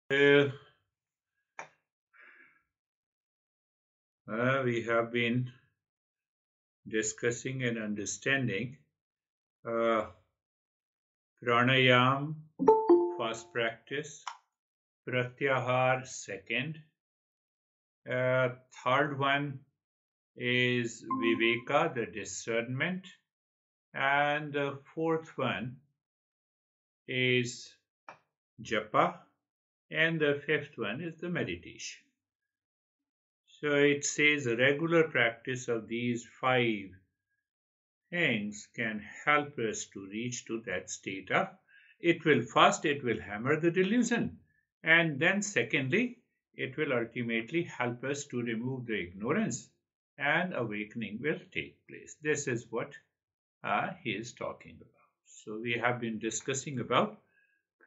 Uh, we have been discussing and understanding uh, pranayam, first practice, pratyahar, second. Third one is viveka, the discernment, and the fourth one is japa, and the fifth one is the meditation. So it says a regular practice of these five things can help us to reach to that state of it will hammer the delusion, and then secondly it will ultimately help us to remove the ignorance and awakening will take place. This is what he is talking about. So we have been discussing about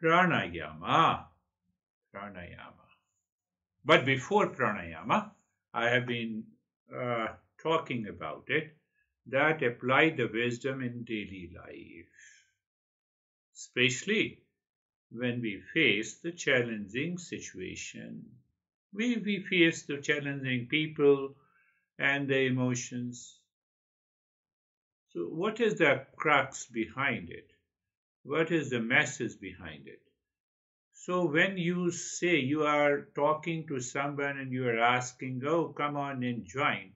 pranayama. But before pranayama, I have been uh, talking about it, that apply the wisdom in daily life, especially when we face the challenging situation. We face the challenging people and the emotions. So, what is the crux behind it? What is the message behind it? So, when you say you are talking to someone and you are asking, oh, come on and join.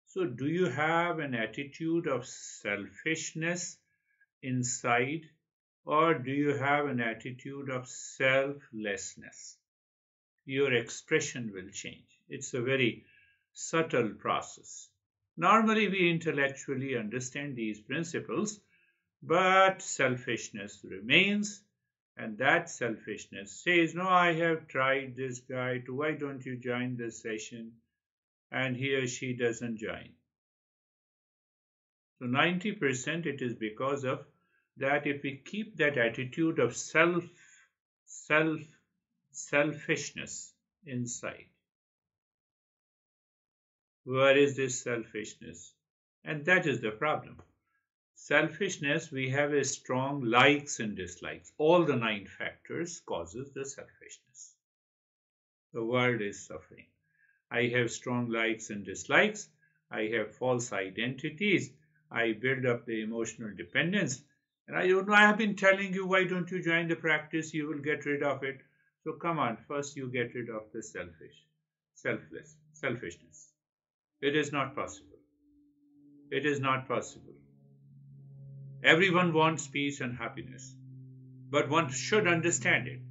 So, do you have an attitude of selfishness inside, or do you have an attitude of selflessness? Your expression will change. It's a very subtle process. Normally, we intellectually understand these principles, but selfishness remains, and that selfishness says, no, I have tried this guy to, why don't you join this session? And he or she doesn't join. So 90% it is because of that. If we keep that attitude of selfishness inside, where is this selfishness? And that is the problem. Selfishness, we have a strong likes and dislikes. All the 9 factors causes the selfishness. The world is suffering. I have strong likes and dislikes. I have false identities. I build up the emotional dependence. And I don't know, I have been telling you, why don't you join the practice? You will get rid of it. So come on, first you get rid of the selfishness. It is not possible. It is not possible. Everyone wants peace and happiness, but one should understand it.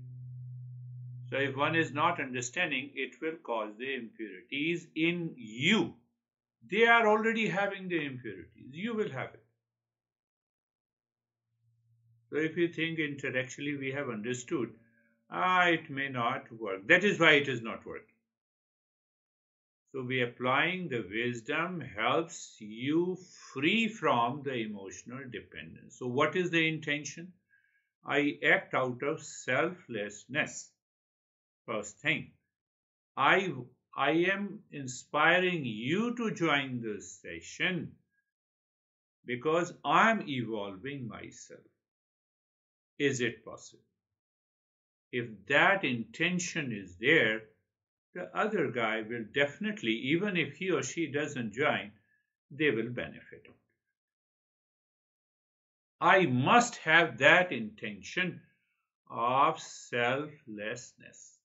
So if one is not understanding, it will cause the impurities in you. They are already having the impurities. You will have it. So if you think intellectually we have understood, it may not work. That is why it is not working. So we applying the wisdom helps you free from the emotional dependence. So what is the intention? I act out of selflessness. First thing, I am inspiring you to join this session because I'm evolving myself. Is it possible? If that intention is there, the other guy will definitely, even if he or she doesn't join, they will benefit. I must have that intention of selflessness.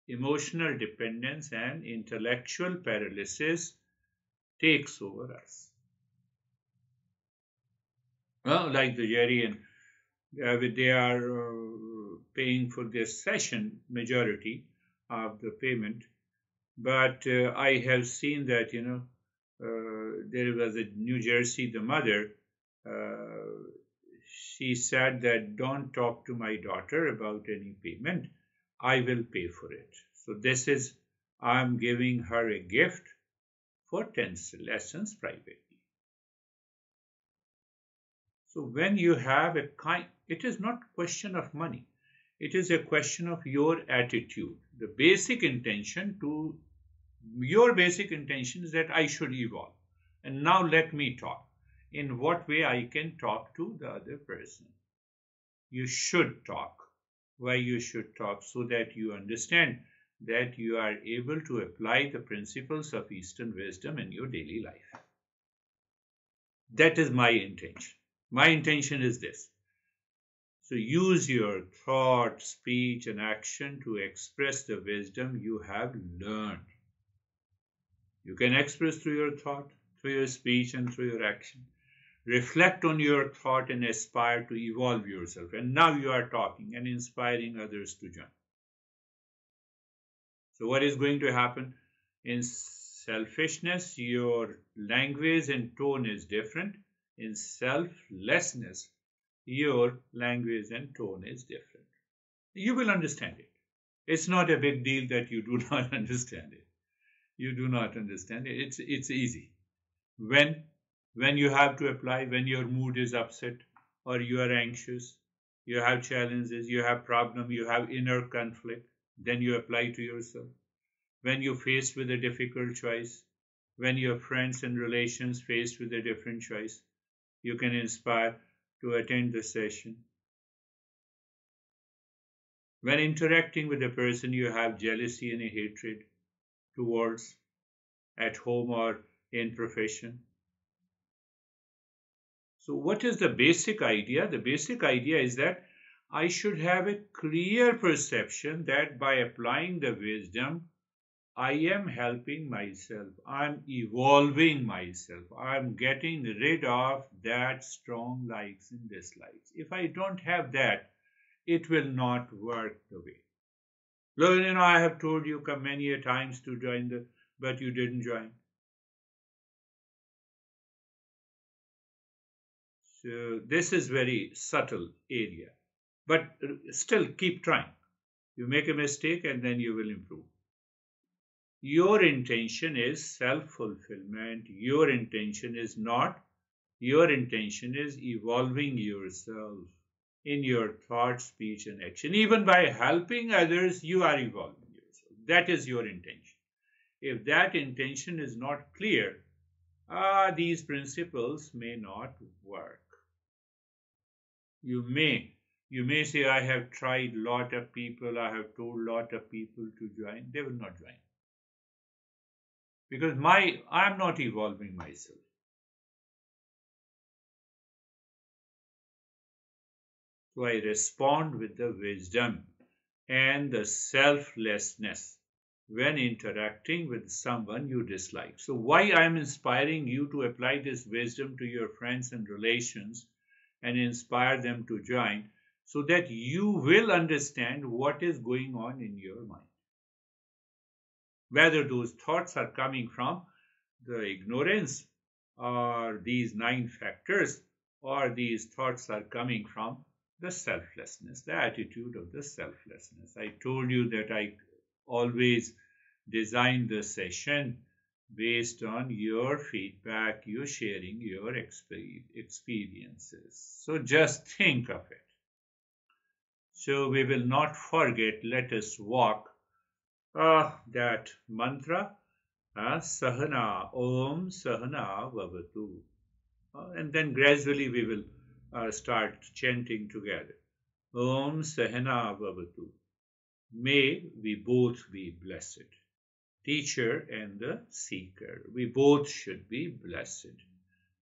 Emotional dependence and intellectual paralysis takes over us. Well, like the Jerry and they are paying for this session, majority of the payment. But I have seen that, there was a New Jersey, the mother, she said that don't talk to my daughter about any payment. I will pay for it. So this is, I'm giving her a gift for 10 lessons privately. So when you have a kind, it is not question of money. It is a question of your attitude. The basic intention to your basic intention is that I should evolve. And now let me talk. in what way I can talk to the other person. You should talk. Why you should talk? So that you understand that you are able to apply the principles of Eastern wisdom in your daily life. That is my intention. My intention is this. So use your thought, speech, and action to express the wisdom you have learned. You can express through your thought, through your speech, and through your action. Reflect on your thought and aspire to evolve yourself. And now you are talking and inspiring others to join. So what is going to happen? In selfishness, your language and tone is different. In selflessness, your language and tone is different. You will understand it. It's not a big deal that you do not understand it. You do not understand it. It's easy. When you have to apply, when your mood is upset or you are anxious, you have challenges, you have problem, you have inner conflict, then you apply to yourself. When you're faced with a difficult choice, when your friends and relations faced with a different choice, you can inspire to attend the session. When interacting with a person you have jealousy and a hatred towards, at home or in profession. So what is the basic idea? The basic idea is that I should have a clear perception that by applying the wisdom, I am helping myself. I'm evolving myself. I'm getting rid of that strong likes and dislikes. If I don't have that, it will not work the way. Look, I have told you many a times to join but you didn't join. So this is very subtle area, but still keep trying. You make a mistake and then you will improve. Your intention is self-fulfillment. Your intention is evolving yourself in your thought, speech, and action. Even by helping others, you are evolving yourself. That is your intention. If that intention is not clear, these principles may not work. You may say, I have tried lot of people, I have told lot of people to join. They will not join. Because I'm not evolving myself. So I respond with the wisdom and the selflessness when interacting with someone you dislike. So why I'm inspiring you to apply this wisdom to your friends and relations and inspire them to join, so that you will understand what is going on in your mind. Whether those thoughts are coming from the ignorance or these 9 factors, or these thoughts are coming from the selflessness, the attitude of the selflessness. I told you that I always design the session based on your feedback, you sharing your experiences. So just think of it. So we will not forget, let us walk that mantra, Sahana, Om Sahana Vavatu. And then gradually we will start chanting together. Om Sahana Vavatu. May we both be blessed. Teacher and the seeker. We both should be blessed.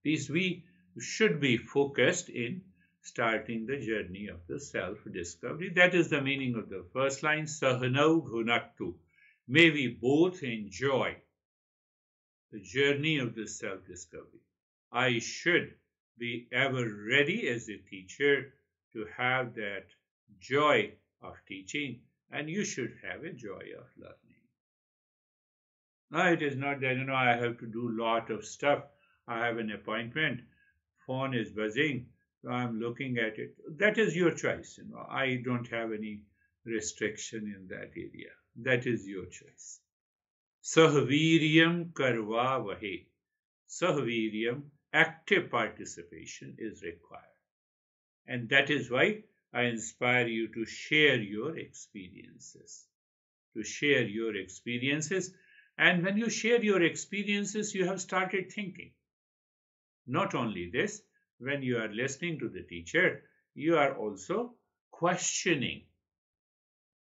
These we should be focused in starting the journey of the self-discovery. That is the meaning of the first line, Sahanau Ghunaktu. May we both enjoy the journey of the self-discovery. I should be ever ready as a teacher to have that joy of teaching, and you should have a joy of learning. No, it is not that, I have to do a lot of stuff. I have an appointment. Phone is buzzing. So I'm looking at it. That is your choice. I don't have any restriction in that area. That is your choice. Sahviryam karva vahe. Sahviryam, active participation is required. And that is why I inspire you to share your experiences. To share your experiences. And when you share your experiences, you have started thinking. Not only this, when you are listening to the teacher, you are also questioning.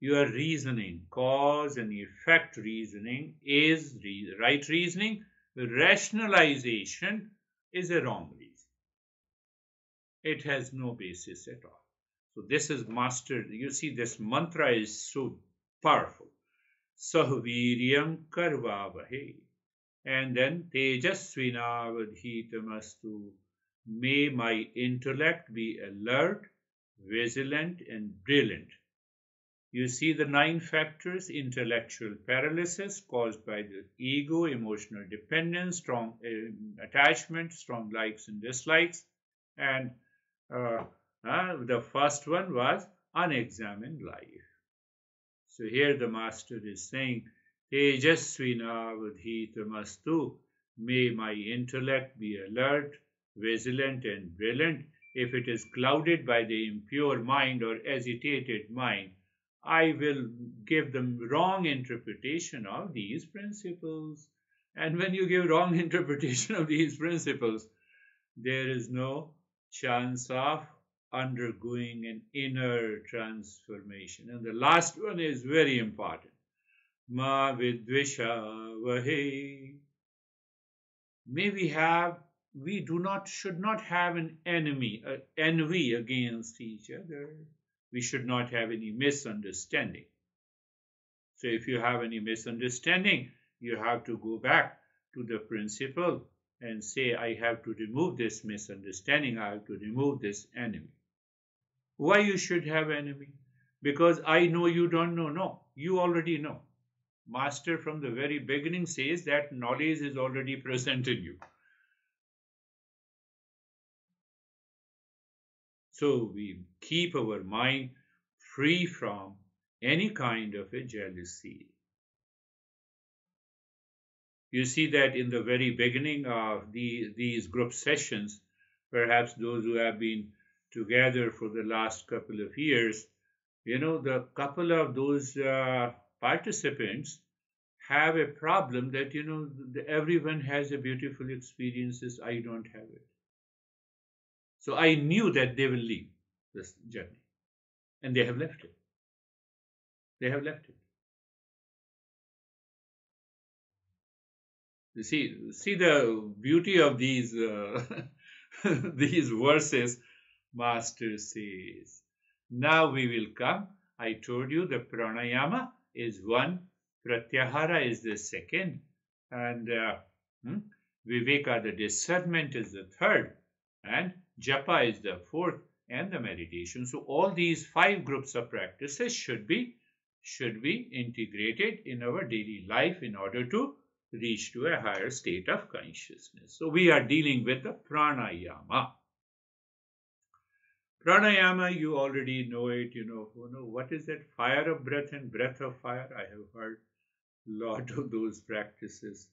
You are reasoning. Cause and effect reasoning is right reasoning. Rationalization is a wrong reason. It has no basis at all. So this is mastered. You see, this mantra is so powerful. Sahviryam karvavahe. And then tejasvinavadhitamastu. May my intellect be alert, vigilant, and brilliant. You see the 9 factors: intellectual paralysis caused by the ego, emotional dependence, strong attachment, strong likes and dislikes, and the first one was unexamined life. So here the master is saying, Tejasvinavadhitamastu, may my intellect be alert, vigilant, and brilliant. If it is clouded by the impure mind or agitated mind, I will give them wrong interpretation of these principles. And when you give wrong interpretation of these principles, there is no chance of undergoing an inner transformation. And the last one is very important. Ma vidvisha vahe. May we should not have an envy against each other. We should not have any misunderstanding. So if you have any misunderstanding, you have to go back to the principle and say, I have to remove this misunderstanding, I have to remove this enemy. Why you should have enemy? Because I know you don't know. No, you already know. Master from the very beginning says that knowledge is already present in you. So we keep our mind free from any kind of a jealousy. You see that in the very beginning of these group sessions, perhaps those who have been together for the last couple of years, the couple of those participants have a problem that, everyone has a beautiful experiences, I don't have it. So I knew that they will leave this journey. And they have left it. They have left it. You see the beauty of these these verses. Master says, now we will come. I told you the pranayama is one, pratyahara is the second, and viveka, the discernment, is the third, and japa is the fourth, and the meditation. So all these 5 groups of practices should be integrated in our daily life in order to reach to a higher state of consciousness. So we are dealing with the pranayama. Pranayama, you already know it, what is that? Fire of breath and breath of fire. I have heard a lot of those practices.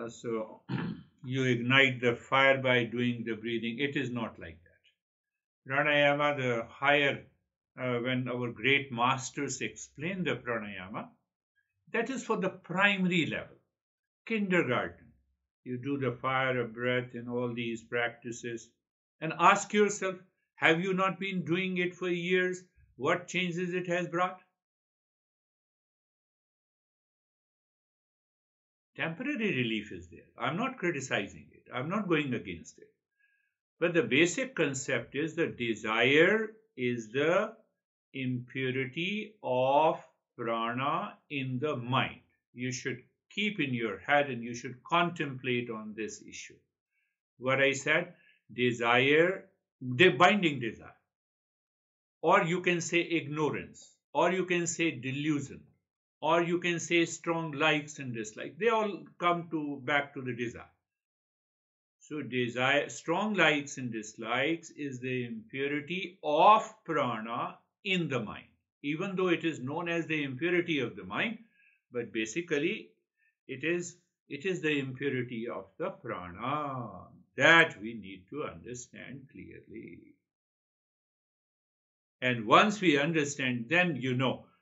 So you ignite the fire by doing the breathing. It is not like that. Pranayama, the higher, when our great masters explain the pranayama, that is for the primary level, kindergarten. You do the fire of breath and all these practices and ask yourself, have you not been doing it for years? What changes it has brought? Temporary relief is there. I'm not criticizing it. I'm not going against it. But the basic concept is the desire is the impurity of prana in the mind. You should keep in your head and you should contemplate on this issue. What I said, desire, the binding desire, or you can say ignorance, or you can say delusion, or you can say strong likes and dislikes. They all come back to the desire. So desire, strong likes and dislikes is the impurity of prana in the mind. Even though it is known as the impurity of the mind, but basically it is the impurity of the prana that we need to understand clearly. And once we understand, then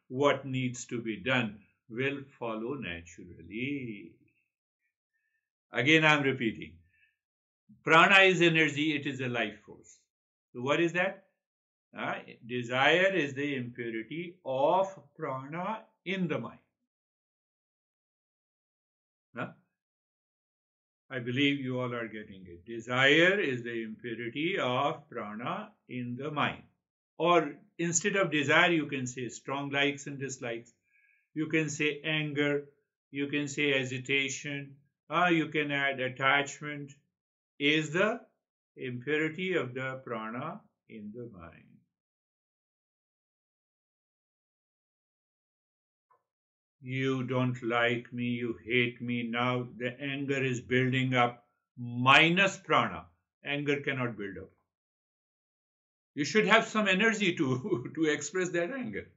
what needs to be done will follow naturally. Again, I'm repeating. Prana is energy, it is a life force. So what is that? Desire is the impurity of prana in the mind. I believe you all are getting it. Desire is the impurity of prana in the mind. Or instead of desire, you can say strong likes and dislikes. You can say anger. You can say hesitation. You can add attachment. Is the impurity of the prana in the mind. You don't like me, you hate me. Now the anger is building up. Minus prana, anger cannot build up. You should have some energy to express that anger.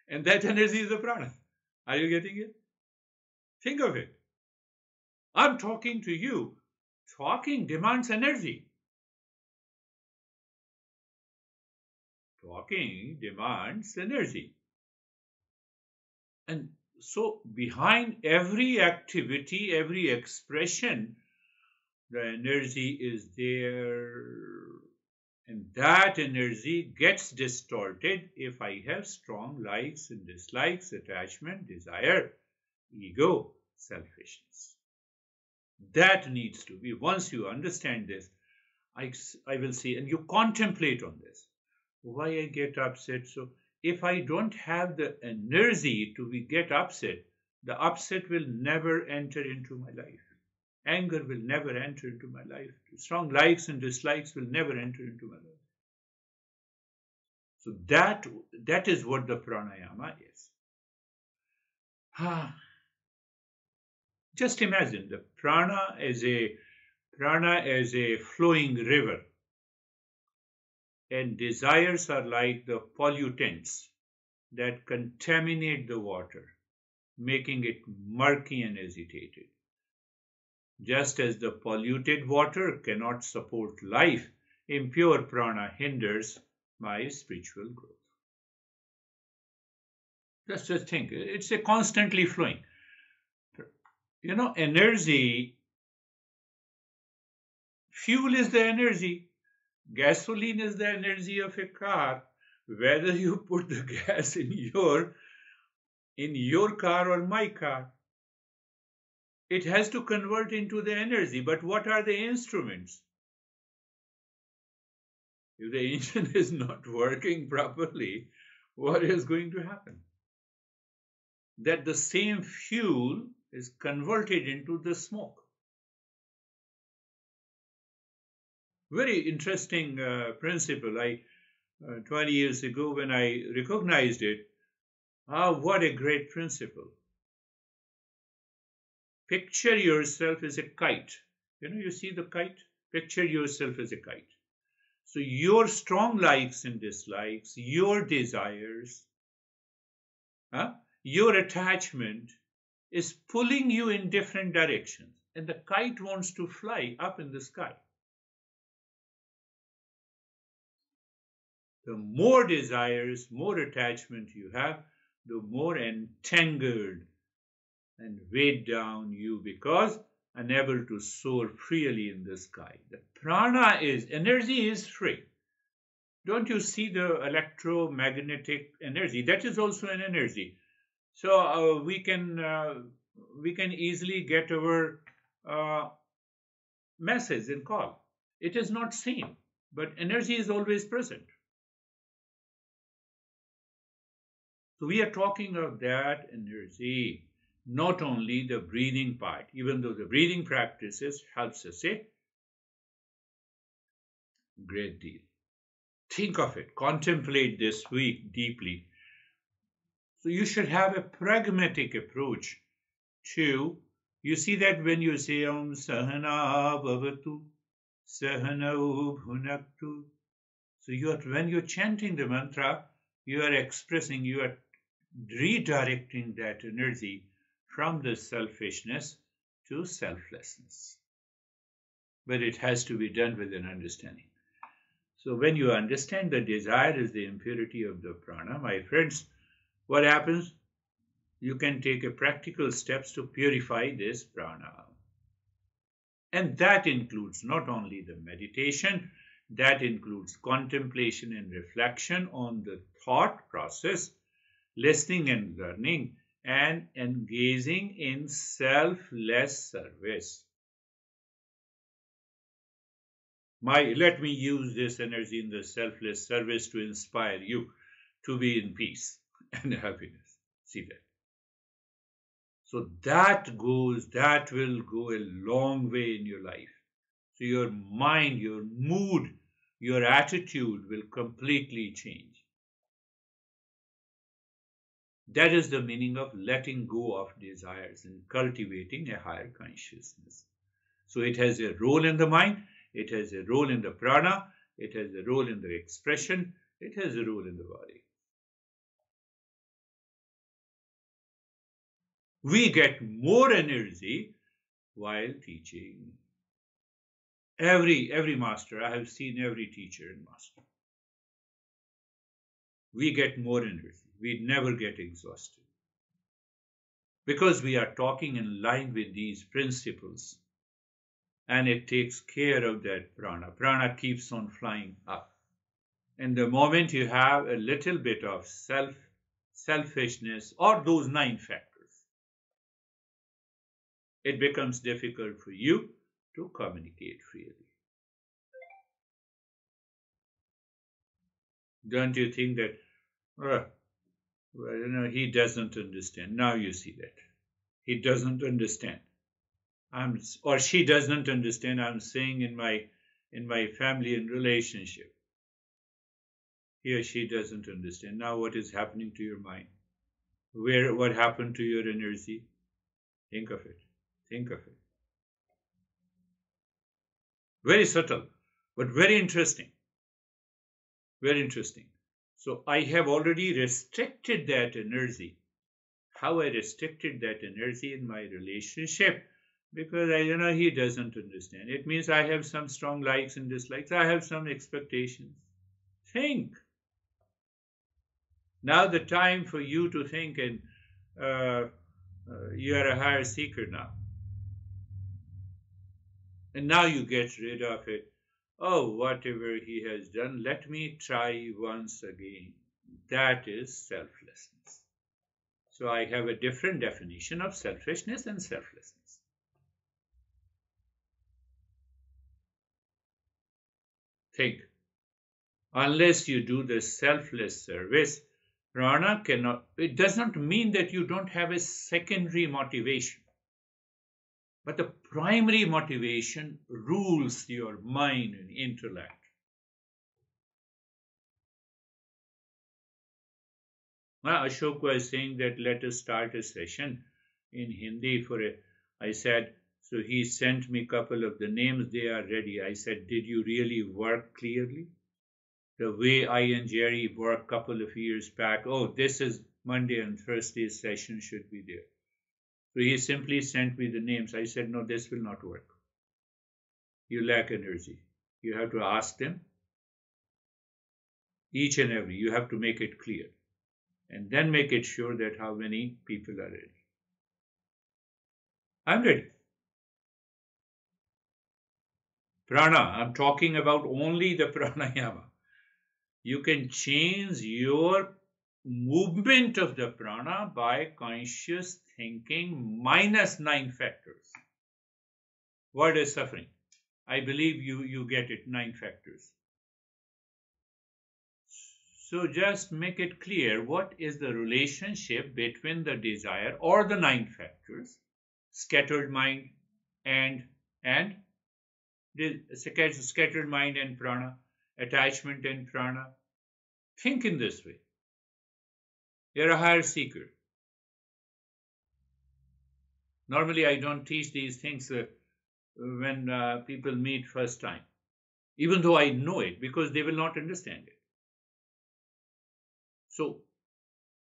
And that energy is the prana. Are you getting it? Think of it. I'm talking to you. Talking demands energy. Talking demands energy. And so behind every activity, every expression, the energy is there. And that energy gets distorted if I have strong likes and dislikes, attachment, desire, ego, selfishness. That needs to be, once you understand this, I will say, and you contemplate on this, why I get upset. So if I don't have the energy to get upset, the upset will never enter into my life. Anger will never enter into my life. Strong likes and dislikes will never enter into my life. So that is what the pranayama is. Just imagine the prana as a flowing river, and desires are like the pollutants that contaminate the water, making it murky and agitated. Just as the polluted water cannot support life, impure prana hinders my spiritual growth. Just think, it's a constantly flowing. Energy, fuel is the energy. Gasoline is the energy of a car. Whether you put the gas in your car or my car, it has to convert into the energy. But what are the instruments? If the engine is not working properly, what is going to happen? That the same fuel is converted into the smoke. Very interesting principle. 20 years ago when I recognized it, what a great principle. Picture yourself as a kite. You see the kite? Picture yourself as a kite. So your strong likes and dislikes, your desires, your attachment is pulling you in different directions. And the kite wants to fly up in the sky. The more desires, more attachment you have, the more entangled and weighed down you because unable to soar freely in the sky. The prana energy is free. Don't you see the electromagnetic energy? That is also an energy. So we can easily get our message and call. It is not seen, but energy is always present. So we are talking of that energy, not only the breathing part, even though the breathing practices helps us a great deal. Think of it, contemplate this week deeply. So you should have a pragmatic approach to, you see that when you say Om Sahana Bhavatu, Sahana Bhunaktu, so when you're chanting the mantra, you are expressing, you are redirecting that energy from the selfishness to selflessness. But it has to be done with an understanding. So when you understand the desire is the impurity of the prana, my friends, what happens? You can take a practical steps to purify this prana. And that includes not only the meditation, that includes contemplation and reflection on the thought process, listening and learning, and engaging in selfless service. Let me use this energy in the selfless service to inspire you to be in peace and happiness. See that. So that will go a long way in your life. So your mind, your mood, your attitude will completely change. That is the meaning of letting go of desires and cultivating a higher consciousness. So it has a role in the mind, it has a role in the prana, it has a role in the expression, it has a role in the body. We get more energy while teaching. Every master, I have seen every teacher and master. We get more energy. We never get exhausted. Because we are talking in line with these principles. And it takes care of that prana. Prana keeps on flying up. And the moment you have a little bit of selfishness, or those 9 factors, it becomes difficult for you to communicate freely. Don't you think that, he doesn't understand? Now you see that. He doesn't understand. Or she doesn't understand. I'm saying in my family and relationship. He or she doesn't understand. Now what is happening to your mind? What happened to your energy? Think of it. Think of it. Very subtle, but very interesting. Very interesting. So I have already restricted that energy. How I restricted that energy in my relationship? Because he doesn't understand. It means I have some strong likes and dislikes. I have some expectations. Think. Now the time for you to think, and you are a higher seeker now. And now you get rid of it. Oh, whatever he has done, let me try once again. That is selflessness. So I have a different definition of selfishness and selflessness. Think. Unless you do the selfless service, prana cannot, it does not mean that you don't have a secondary motivation. But the primary motivation rules your mind and intellect. Now, Ashok was saying that let us start a session in Hindi I said, so he sent me a couple of the names, they are ready. I said, did you really work clearly? The way I and Jerry worked a couple of years back, oh, this is Monday and Thursday session should be there. So he simply sent me the names. I said, no, this will not work. You lack energy. You have to ask them. Each and every, you have to make it clear. And then make it sure that how many people are ready. I'm ready. Prana, I'm talking about only the pranayama. You can change your movement of the prana by conscious thinking minus 9 factors. What is suffering? I believe you get it, 9 factors. So just make it clear what is the relationship between the desire or the 9 factors, scattered mind and scattered mind and prana, attachment and prana. Think in this way. You're a higher seeker. Normally, I don't teach these things when people meet first time, even though I know it, because they will not understand it. So,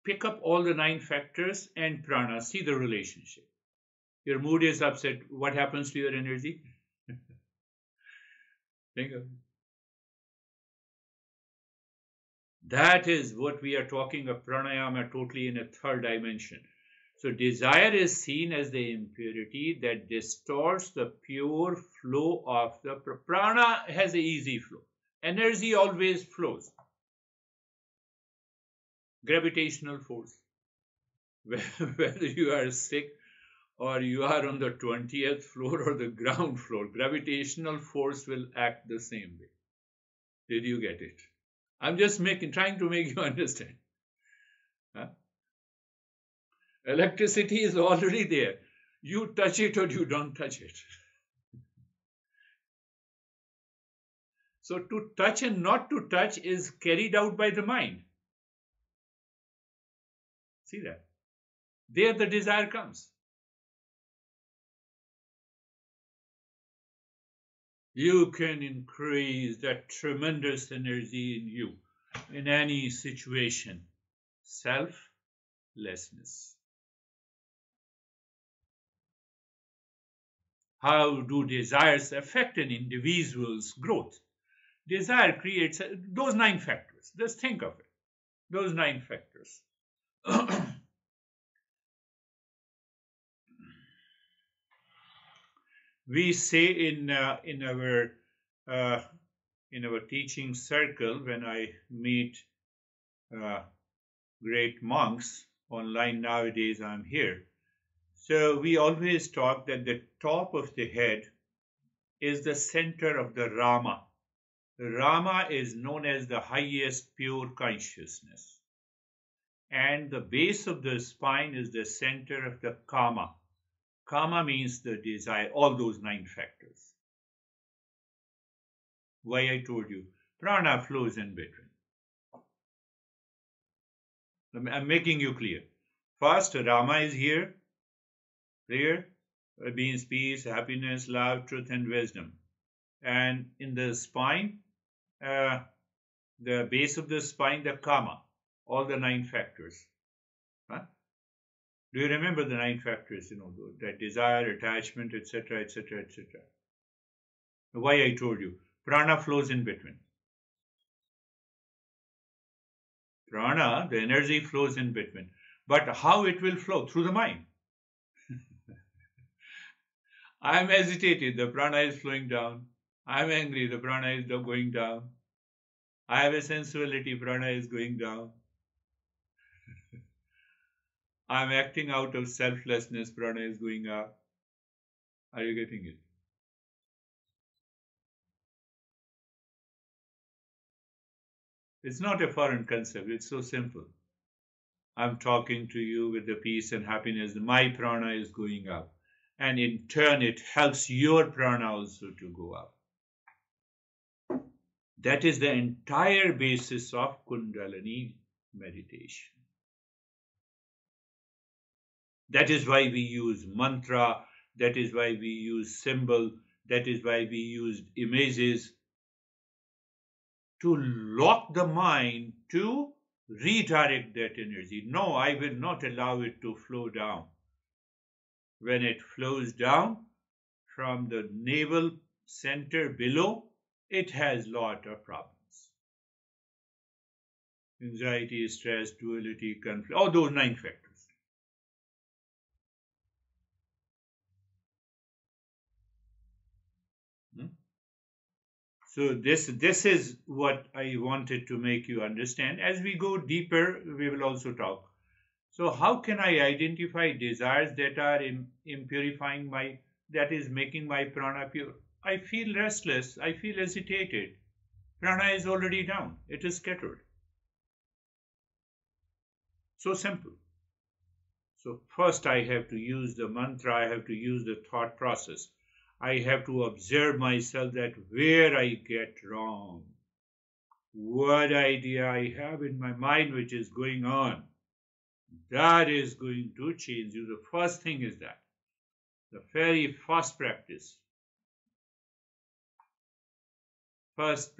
pick up all the 9 factors and prana, see the relationship. Your mood is upset. What happens to your energy? Think of it. That is what we are talking of pranayama totally in a third dimension. So desire is seen as the impurity that distorts the pure flow of the prana. Has an easy flow. Energy always flows. Gravitational force. Whether you are sick or you are on the 20th floor or the ground floor, gravitational force will act the same way. Did you get it? I'm just trying to make you understand. Huh? Electricity is already there. You touch it or you don't touch it. So to touch and not to touch is carried out by the mind. See that? There the desire comes. You can increase that tremendous energy in you in any situation. Selflessness. How do desires affect an individual's growth? Desire creates those 9 factors. Just think of it. Those 9 factors. We say in our teaching circle, when I meet great monks online nowadays, I'm here. So we always talk that the top of the head is the center of the Rama. The Rama is known as the highest pure consciousness. And the base of the spine is the center of the Kama. Kama means the desire, all those 9 factors. Why I told you, prana flows in between. I'm making you clear. First, Rama is here. Clear? It means peace, happiness, love, truth, and wisdom. And in the spine, the base of the spine, the Kama, all the 9 factors. Huh? Do you remember the 9 factors? That desire, attachment, etc., etc., etc. Why I told you, prana flows in between. Prana, the energy flows in between. But how it will flow? Through the mind. I am agitated, the prana is flowing down. I am angry, the prana is going down. I have a sensuality, prana is going down. I am acting out of selflessness, prana is going up. Are you getting it? It's not a foreign concept, it's so simple. I'm talking to you with the peace and happiness. My prana is going up. And in turn, it helps your prana also to go up. That is the entire basis of kundalini meditation. That is why we use mantra. That is why we use symbol. That is why we use images to lock the mind to redirect that energy. No, I will not allow it to flow down. When it flows down from the navel center below, it has lot of problems. Anxiety, stress, duality, conflict, all those 9 factors. So this is what I wanted to make you understand. As we go deeper, we will also talk. So how can I identify desires that are impurifying that is making my prana pure? I feel restless, I feel agitated. Prana is already down, it is scattered. So simple. So first I have to use the mantra, I have to use the thought process. I have to observe myself that where I get wrong, what idea I have in my mind which is going on. That is going to change you. The first thing is that. The very first practice. First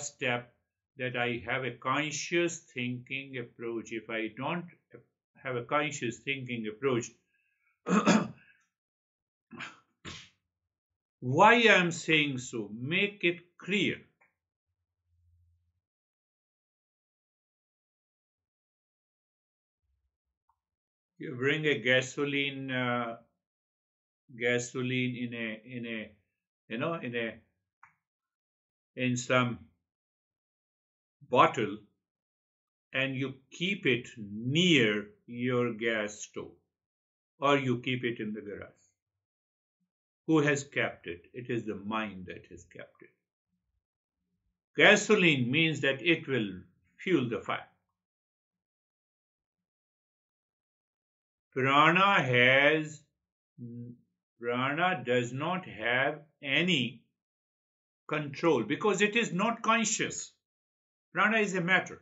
step, that I have a conscious thinking approach. If I don't have a conscious thinking approach, why I am saying so? Make it clear. You bring a gasoline in some bottle, and you keep it near your gas stove, or you keep it in the garage. Who has kept it? It is the mind that has kept it. Gasoline means that it will fuel the fire. Prana has Prana does not have any control because it is not conscious. Prana is a matter.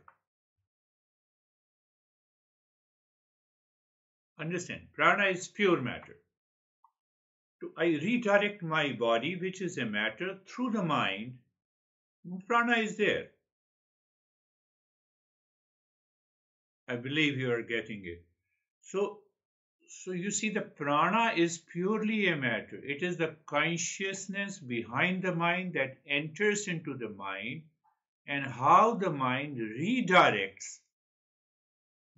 Understand? Prana is pure matter. I redirect my body, which is a matter, through the mind. Prana is there. I believe you are getting it. So you see, the prana is purely a matter. It is the consciousness behind the mind that enters into the mind, and how the mind redirects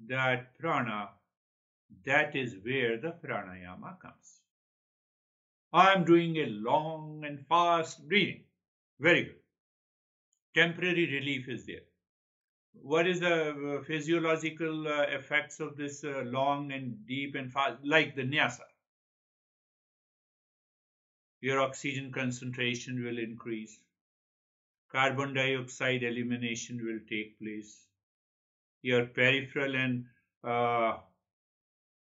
that prana, that is where the pranayama comes. I am doing a long and fast breathing. Very good. Temporary relief is there. What is the physiological effects of this long and deep and fast, like the nyasa? Your oxygen concentration will increase. Carbon dioxide elimination will take place. Your peripheral and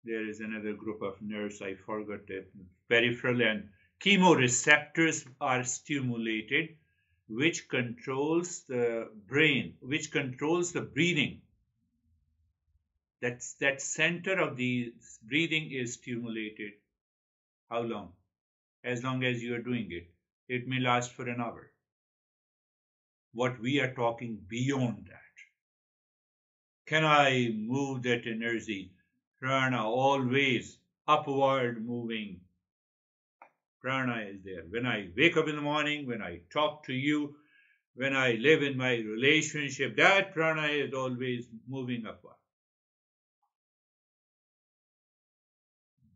there is another group of nerves, I forgot that. Peripheral and chemoreceptors are stimulated, which controls the brain, which controls the breathing. That center of the breathing is stimulated. How long? As long as you are doing it. It may last for an hour. What we are talking beyond that. Can I move that energy? Prana, always upward moving. Prana is there. When I wake up in the morning, when I talk to you, when I live in my relationship, that prana is always moving upward.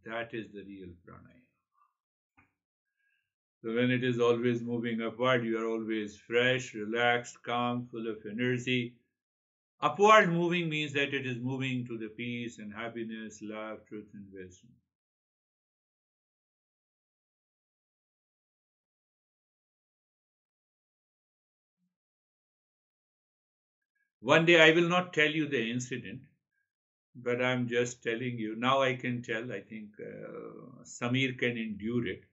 That is the real pranayama. So when it is always moving upward, you are always fresh, relaxed, calm, full of energy. Upward moving means that it is moving to the peace and happiness, love, truth, and wisdom. One day I will not tell you the incident, but I'm just telling you. Now I can tell. I think Samir can endure it.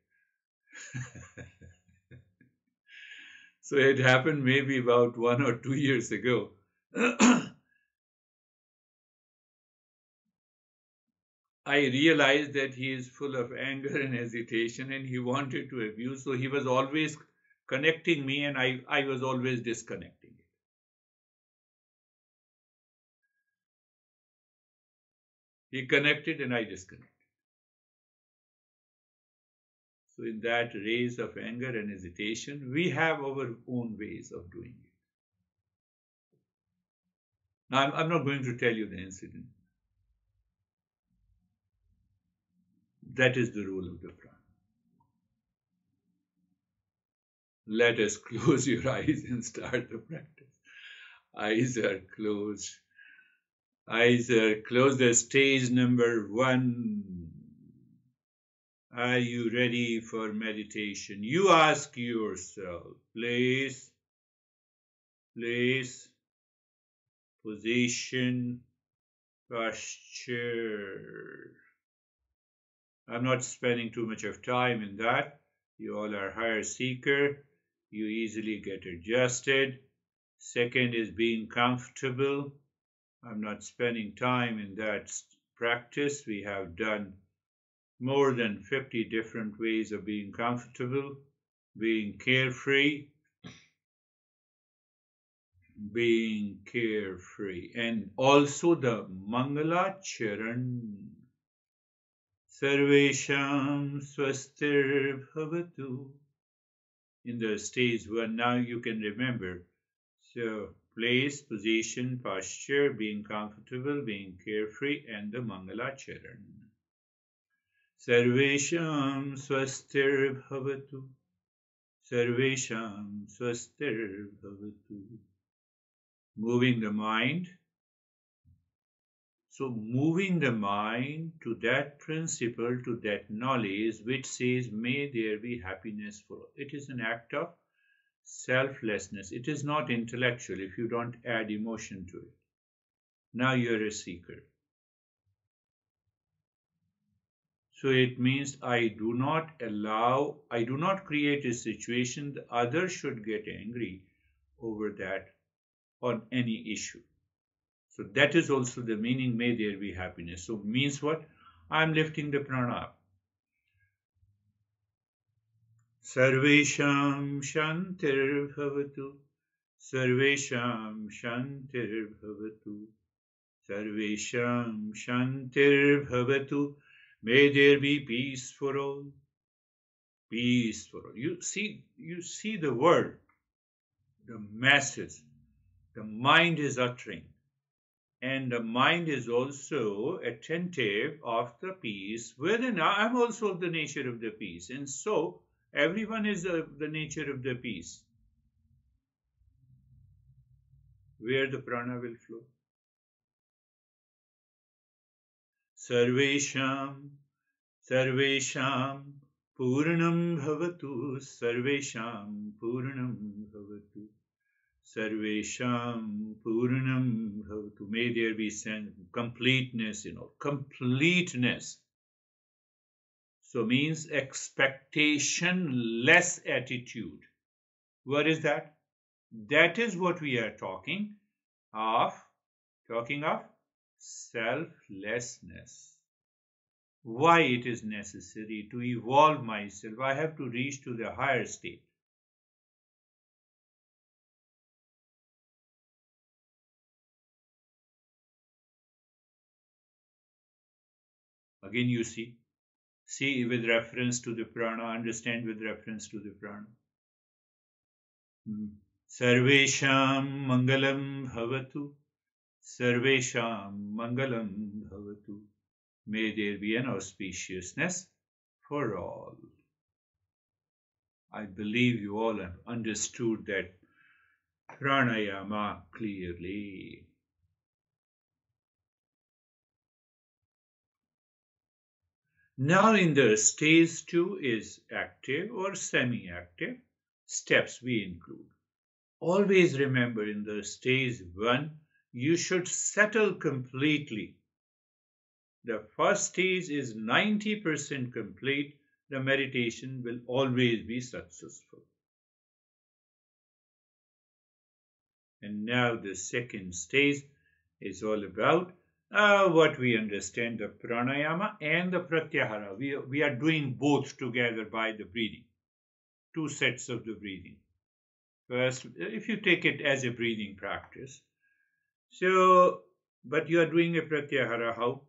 So it happened maybe about 1 or 2 years ago. I realized that he is full of anger and hesitation and he wanted to abuse. So he was always connecting me and I was always disconnecting it. He connected and I disconnected. So in that race of anger and hesitation, we have our own ways of doing it. Now, I'm not going to tell you the incident. That is the rule of the prana. Let us close your eyes and start the practice. Eyes are closed. Eyes are closed. The stage number 1. Are you ready for meditation? You ask yourself, place, position, posture. I'm not spending too much of time in that. You all are higher seeker. You easily get adjusted. Second is being comfortable. I'm not spending time in that practice. We have done more than 50 different ways of being comfortable, being carefree, and also the Mangala Charan. Sarvesham Swastir Bhavatu. In the stage 1, now you can remember. So place, position, posture, being comfortable, being carefree, and the Mangalacharan. Sarvesham swastir bhavatu. Sarvesham swastir bhavatu. Moving the mind. So moving the mind to that principle, to that knowledge which says, may there be happiness for all. It is an act of selflessness. It is not intellectual if you don't add emotion to it. Now you're a seeker. So it means I do not create a situation the other should get angry over that on any issue. So that is also the meaning, may there be happiness. So means what? I'm lifting the prana up. Sarvesham shantir bhavatu. Sarvesham shantir bhavatu. Sarvesham shantir bhavatu. May there be peace for all. Peace for all. You see the word, the masses, the mind is uttering. And the mind is also attentive of the peace within. I'm also of the nature of the peace. And so everyone is of the nature of the peace. Where the prana will flow. Sarvesham Purnam Bhavatu. Sarvesham Purnam Bhavatu. Sarvesham Purnam Bhavatu. May there be completeness, completeness. So means expectation-less attitude. What is that? That is what we are talking of selflessness. Why it is necessary to evolve myself? I have to reach to the higher state. Again you see with reference to the prana, understand with reference to the prana. Sarvesham Mangalam Bhavatu. Sarvesham Mangalam Bhavatu. May there be an auspiciousness for all. I believe you all have understood that pranayama clearly. Now in the stage 2 is active or semi-active steps we include. Always remember in the stage 1, you should settle completely. The first stage is 90% complete. The meditation will always be successful. And now the second stage is all about what we understand, the pranayama and the pratyahara. We are doing both together by the breathing. 2 sets of the breathing. First, if you take it as a breathing practice. So, but you are doing a pratyahara, how?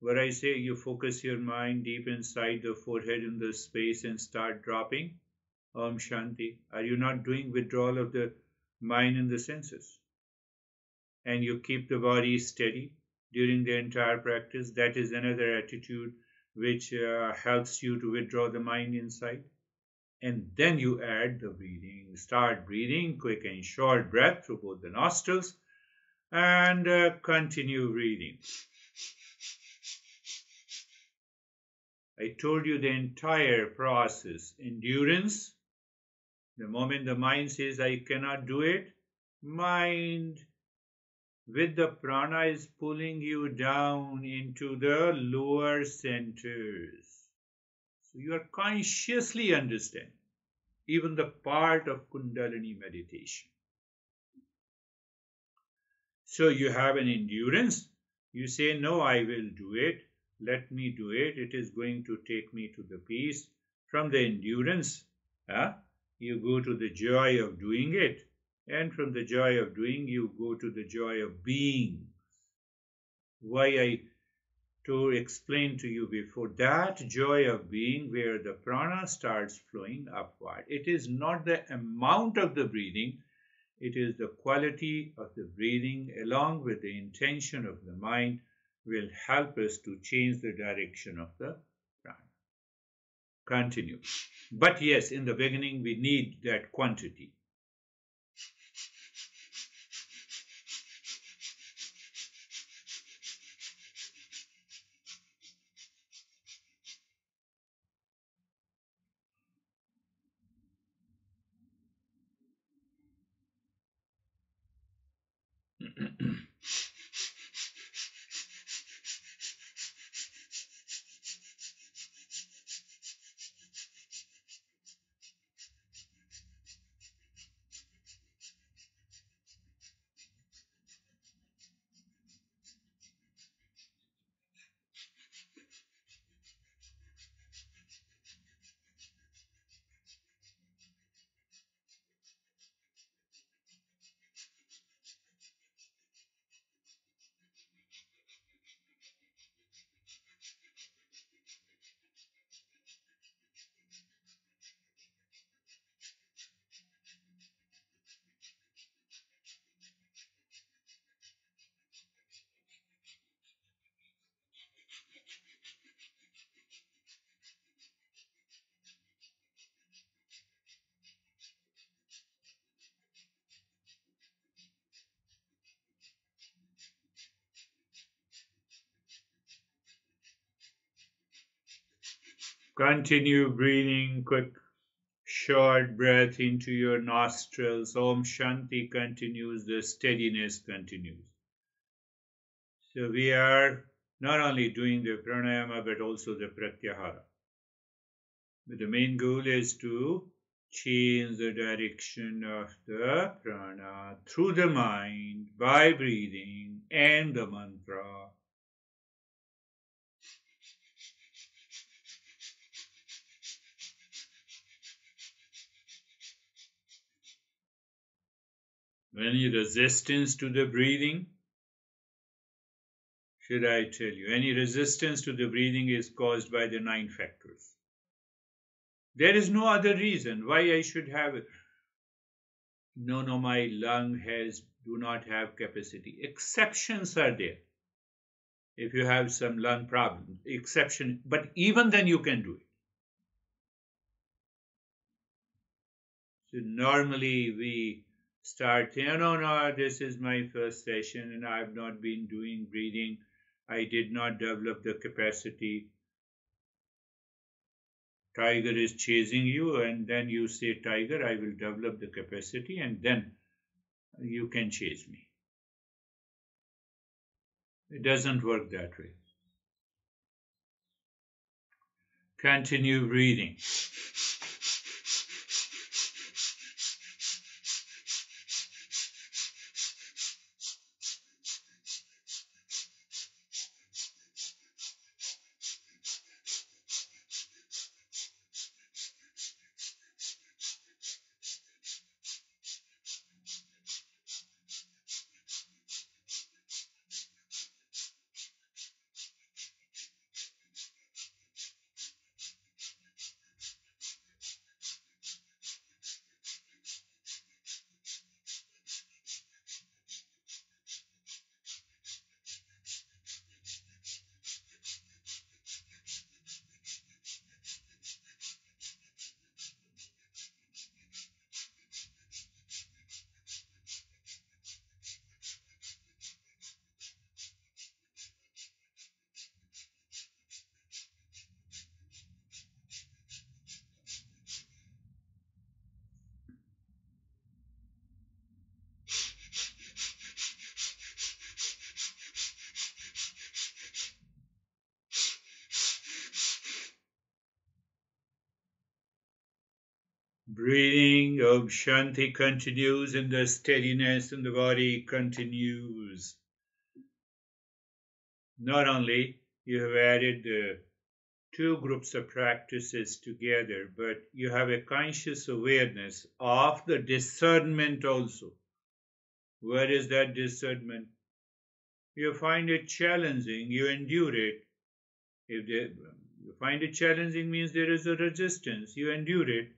Where I say you focus your mind deep inside the forehead in the space and start dropping. Om Shanti. Are you not doing withdrawal of the mind and the senses? And you keep the body steady during the entire practice. That is another attitude which helps you to withdraw the mind inside. And then you add the breathing. Start breathing, quick and short breath through both the nostrils. And continue breathing. I told you the entire process. Endurance. The moment the mind says, I cannot do it, mind with the prana is pulling you down into the lower centers. So you are consciously understanding even the part of kundalini meditation. So you have an endurance. You say, no, I will do it. Let me do it. It is going to take me to the peace. From the endurance, you go to the joy of doing it. And from the joy of doing, you go to the joy of being. Why I to explain to you before, that joy of being where the prana starts flowing upward. It is not the amount of the breathing, It is the quality of the breathing along with the intention of the mind will help us to change the direction of the prana. Continue. But yes, in the beginning we need that quantity. Continue breathing quick, short breath into your nostrils. Om Shanti continues, the steadiness continues. So we are not only doing the pranayama but also the pratyahara. But the main goal is to change the direction of the prana through the mind by breathing and the mantra. Any resistance to the breathing? Should I tell you? Any resistance to the breathing is caused by the 9 factors. There is no other reason why I should have it. No, my lung do not have capacity. Exceptions are there. If you have some lung problem, exception, but even then you can do it. So normally we start, no, this is my first session and I've not been doing breathing. I did not develop the capacity. Tiger is chasing you and then you say, Tiger, I will develop the capacity and then you can chase me. It doesn't work that way. Continue breathing. Breathing of Shanti continues and the steadiness in the body continues. Not only you have added the 2 groups of practices together, but you have a conscious awareness of the discernment also. Where is that discernment? You find it challenging, you endure it. If you find it challenging means there is a resistance, you endure it.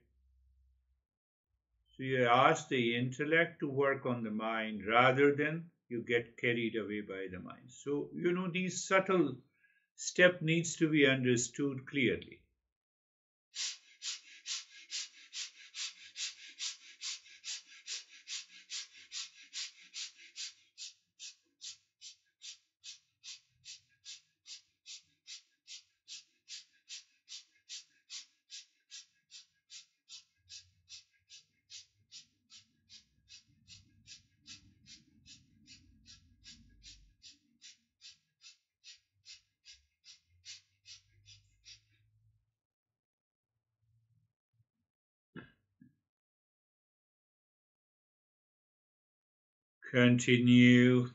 So you ask the intellect to work on the mind rather than you get carried away by the mind. So, these subtle step needs to be understood clearly. Continue.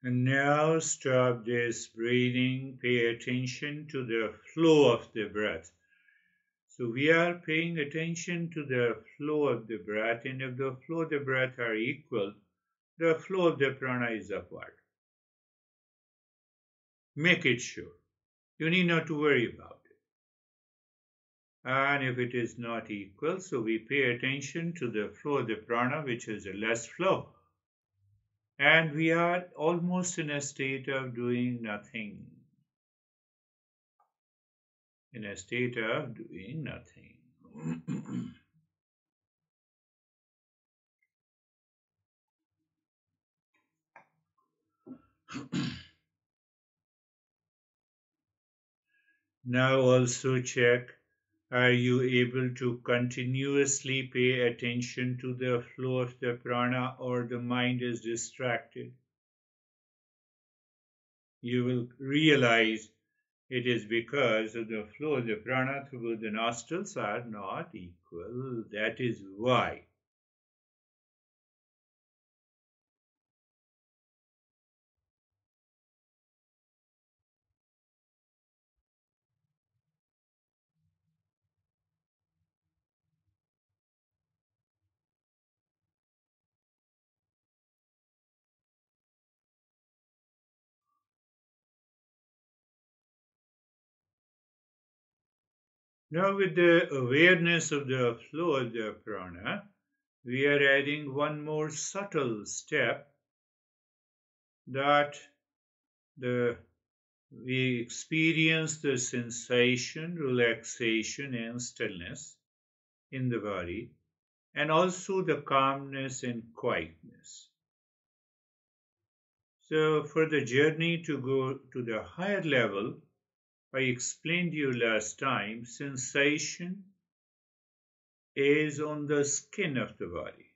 And now stop this breathing, pay attention to the flow of the breath. So we are paying attention to the flow of the breath, and if the flow of the breath are equal, the flow of the prana is upward. Make it sure. You need not to worry about it. And if it is not equal, so we pay attention to the flow of the prana, which is a less flow. And we are almost in a state of doing nothing. In a state of doing nothing. Now also check, are you able to continuously pay attention to the flow of the prana, or the mind is distracted? You will realize it is because of the flow of the prana through the nostrils are not equal. That is why. Now, with the awareness of the flow of the prana, we are adding one more subtle step, that we experience the sensation, relaxation, and stillness in the body, and also the calmness and quietness. So, for the journey to go to the higher level, I explained to you last time, sensation is on the skin of the body.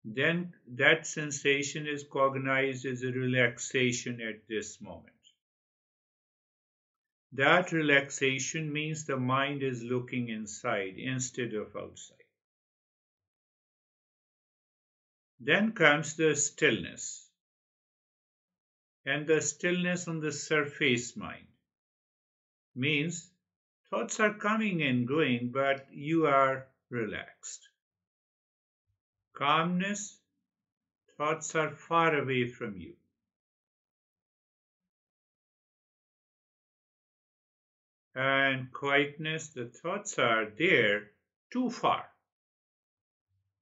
Then that sensation is cognized as a relaxation at this moment. That relaxation means the mind is looking inside instead of outside. Then comes the stillness, and the stillness on the surface mind means thoughts are coming and going, but you are relaxed. Calmness, thoughts are far away from you. And quietness, the thoughts are there too far.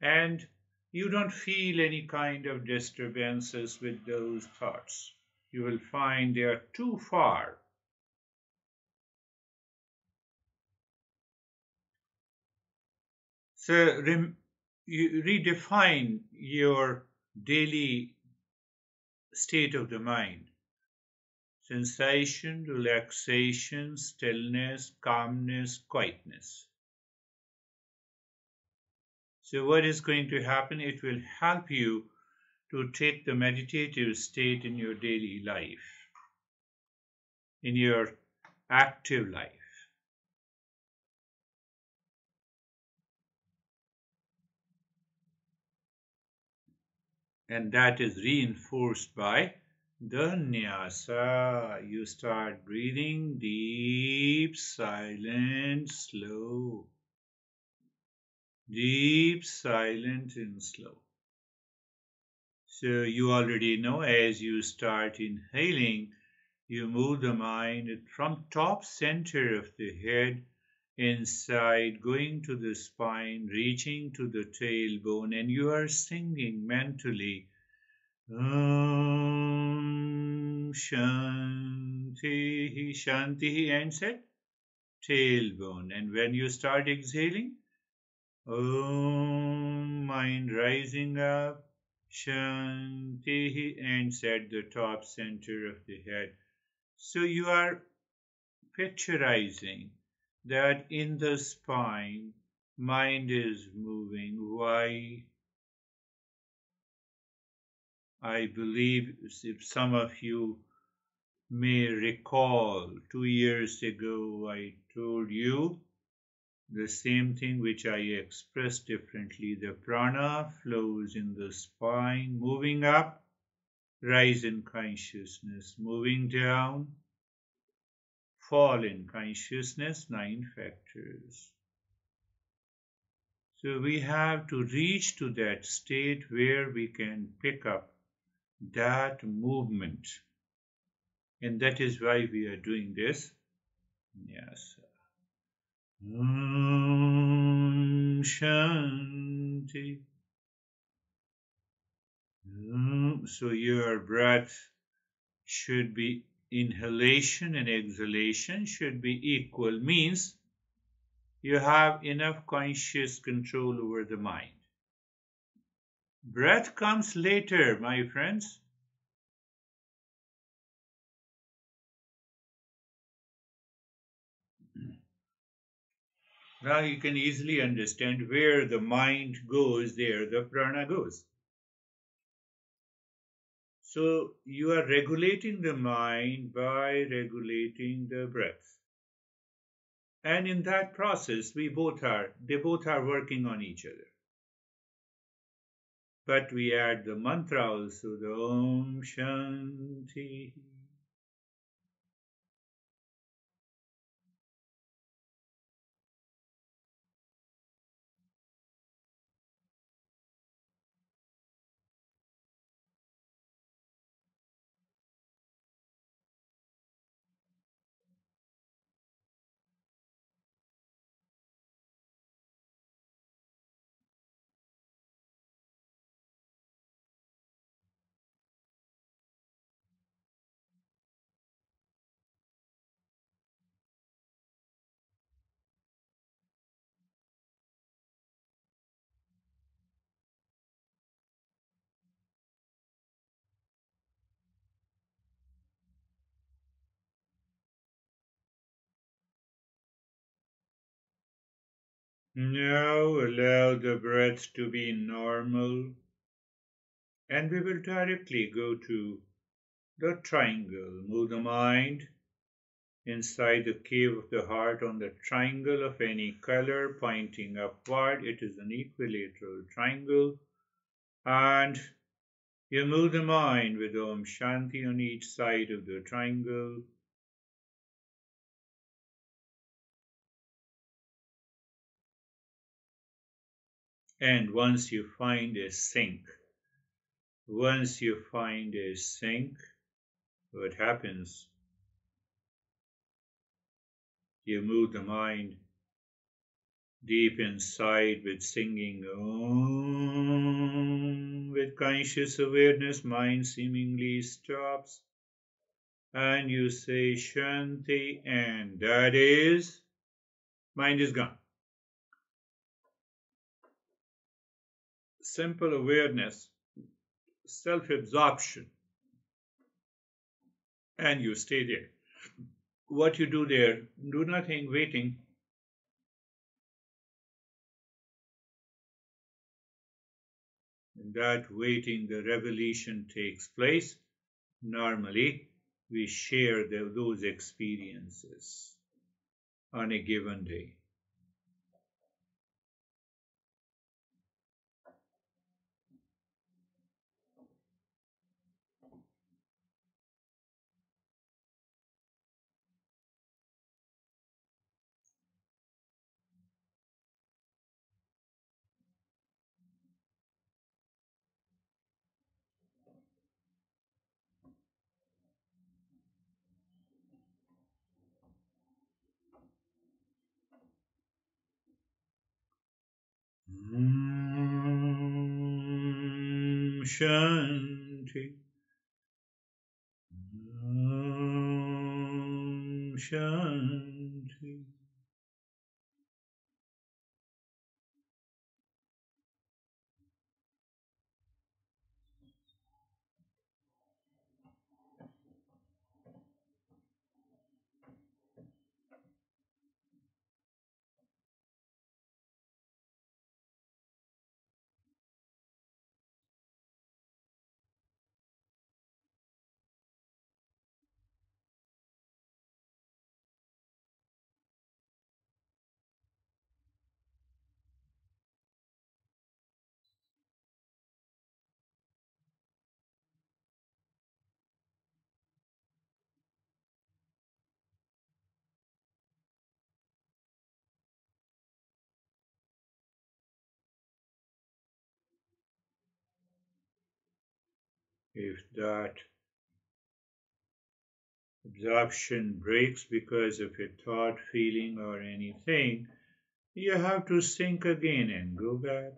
And you don't feel any kind of disturbances with those thoughts. You will find they are too far. So you redefine your daily state of the mind. sensation, relaxation, stillness, calmness, quietness. So what is going to happen? It will help you to take the meditative state in your daily life, in your active life. And that is reinforced by the nyasa. You start breathing deep, silent, slow. Deep, silent, and slow. So you already know as you start inhaling, you move the mind from top center of the head inside, going to the spine, reaching to the tailbone, and you are singing mentally Om Shanti, Shanti ends at tailbone. And when you start exhaling, Om, mind rising up, Shanti ends at the top center of the head. So you are picturizing that in the spine, mind is moving. Why? I believe if some of you may recall 2 years ago, I told you the same thing which I expressed differently. The prana flows in the spine, moving up, rise in consciousness, moving down, fall in consciousness, 9 factors. So we have to reach to that state where we can pick up that movement. And that is why we are doing this. Yes. Om Shanti. So your breath should be inhalation and exhalation should be equal, means you have enough conscious control over the mind. Breath comes later, my friends. Now you can easily understand where the mind goes, there the prana goes. So you are regulating the mind by regulating the breath. And in that process, they both are working on each other. But we add the mantra also, the Om Shanti. Now allow the breath to be normal, and we will directly go to the triangle. Move the mind inside the cave of the heart on the triangle of any color pointing upward. It is an equilateral triangle. And you move the mind with Om Shanti on each side of the triangle. And once you find a sync, what happens? You move the mind deep inside with singing Om. With conscious awareness, mind seemingly stops. And you say Shanti, and that is, mind is gone. Simple awareness, self-absorption. and you stay there. What you do there, do nothing, waiting. In that waiting, the revelation takes place. Normally, we share those experiences on a given day. Shanti. Shanti. If that absorption breaks because of a thought, feeling, or anything, you have to think again and go back.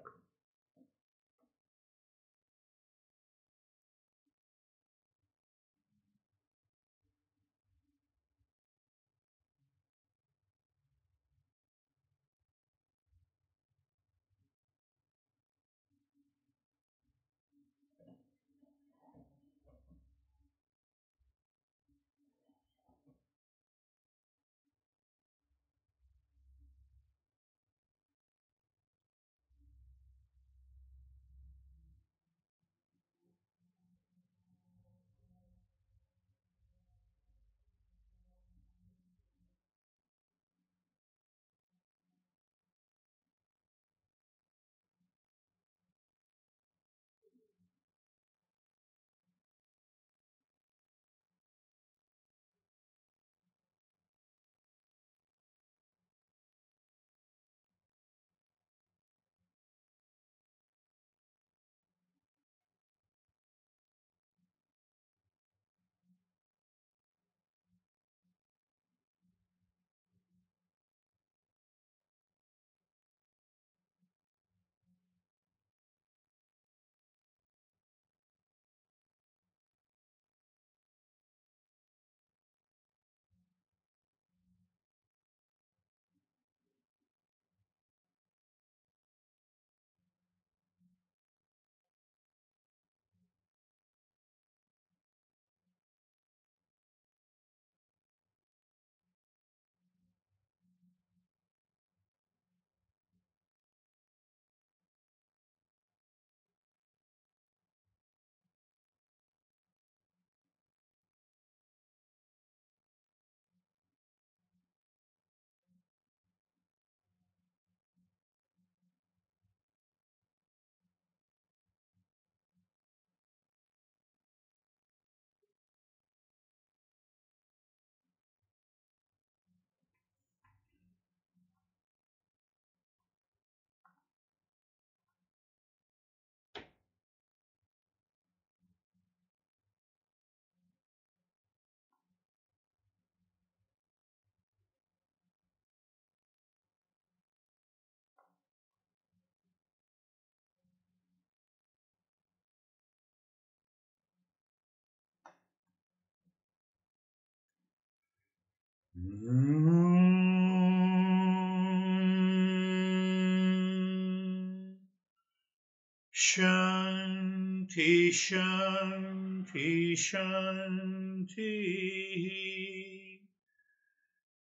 Shanti, Shanti, Shanti.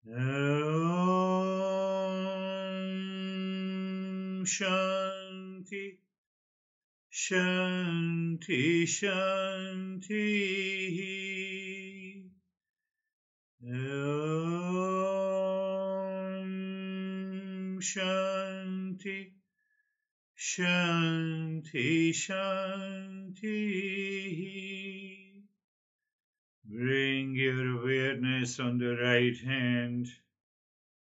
Om Shanti, Shanti, Shanti. Om Shanti, Shanti, Shanti. Bring your awareness on the right hand,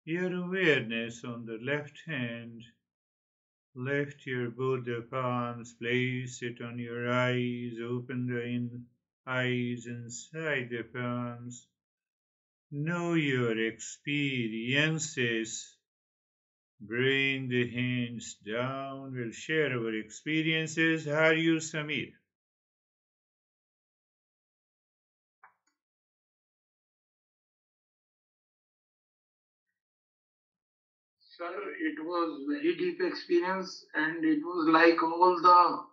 your awareness on the left hand. Lift your both the palms, place it on your eyes, open the eyes inside the palms. Know your experiences. Bring the hands down. We'll share our experiences. How are you, Samir? Sir, it was very deep experience, and it was like all the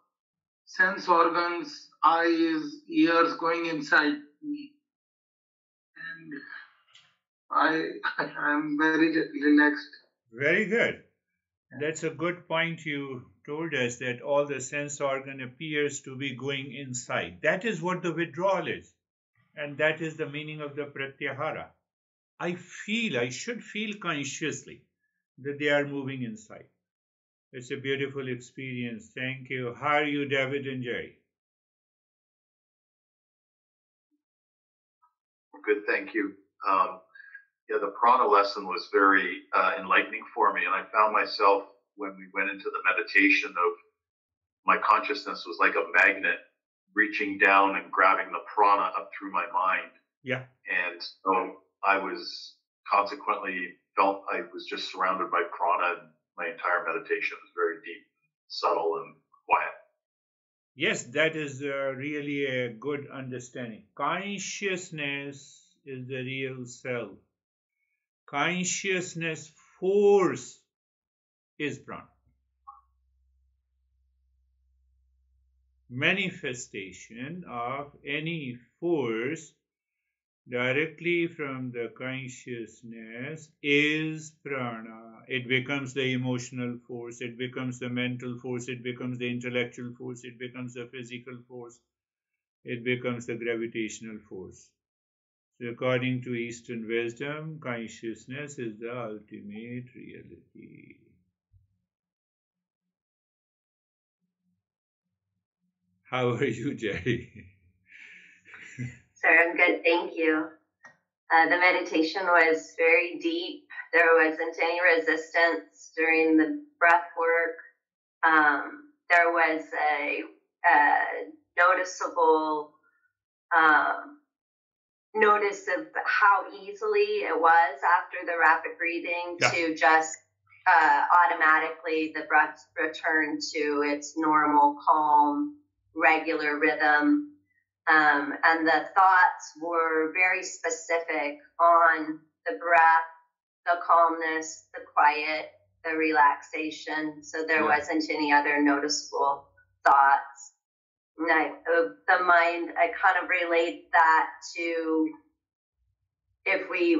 sense organs, eyes, ears going inside me, and I am very relaxed. Very good. That's a good point you told us, that all the sense organ appears to be going inside. That is what the withdrawal is. And that is the meaning of the pratyahara. I should feel consciously that they are moving inside. It's a beautiful experience. Thank you. How are you, David and Jerry? Good, thank you. Yeah, the prana lesson was very enlightening for me, and I found myself, when we went into the meditation, of my consciousness was like a magnet reaching down and grabbing the prana up through my mind. Yeah. And so I was consequently felt I was just surrounded by prana, and my entire meditation was very deep, subtle, and quiet. Yes, that is really a good understanding. Consciousness is the real self. Consciousness force is prana. Manifestation of any force directly from the consciousness is prana. It becomes the emotional force, it becomes the mental force, it becomes the intellectual force, it becomes the physical force, it becomes the gravitational force. So according to Eastern wisdom, consciousness is the ultimate reality. How are you, Jerry? Sir, I'm good, thank you. The meditation was very deep. There wasn't any resistance during the breath work. There was a noticeable notice of how easily it was after the rapid breathing to just automatically the breath return to its normal, calm, regular rhythm. And the thoughts were very specific on the breath, the calmness, the quiet, the relaxation. So there wasn't any other noticeable thoughts. The mind, I kind of relate that to if we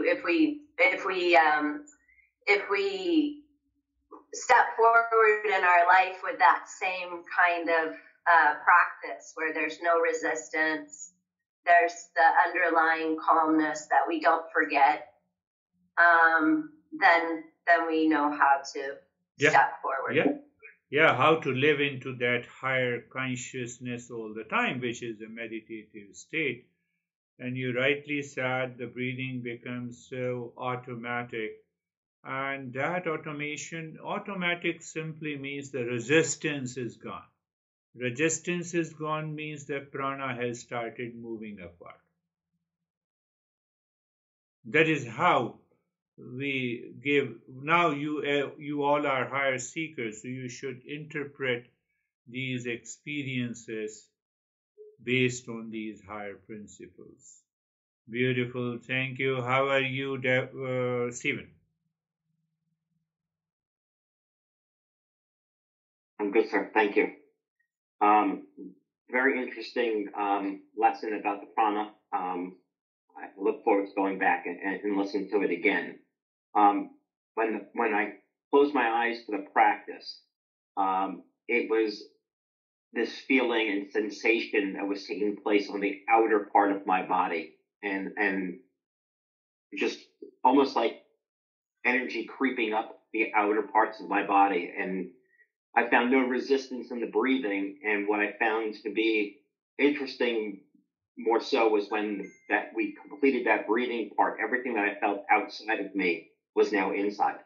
step forward in our life with that same kind of practice where there's no resistance, there's the underlying calmness that we don't forget, then we know how to step forward. Yeah, how to live into that higher consciousness all the time, which is a meditative state. And you rightly said the breathing becomes so automatic. And that automatic simply means the resistance is gone. Resistance is gone means that prana has started moving apart. That is how we give. Now you all are higher seekers, so you should interpret these experiences based on these higher principles. Beautiful, thank you. How are you, Stephen? I'm good, sir. Thank you. Very interesting lesson about the prana. I look forward to going back and listening to it again. When I closed my eyes for the practice, it was this feeling and sensation that was taking place on the outer part of my body, and just almost like energy creeping up the outer parts of my body. And I found no resistance in the breathing. And what I found to be interesting more so was when that we completed that breathing part, everything that I felt outside of me was now inside.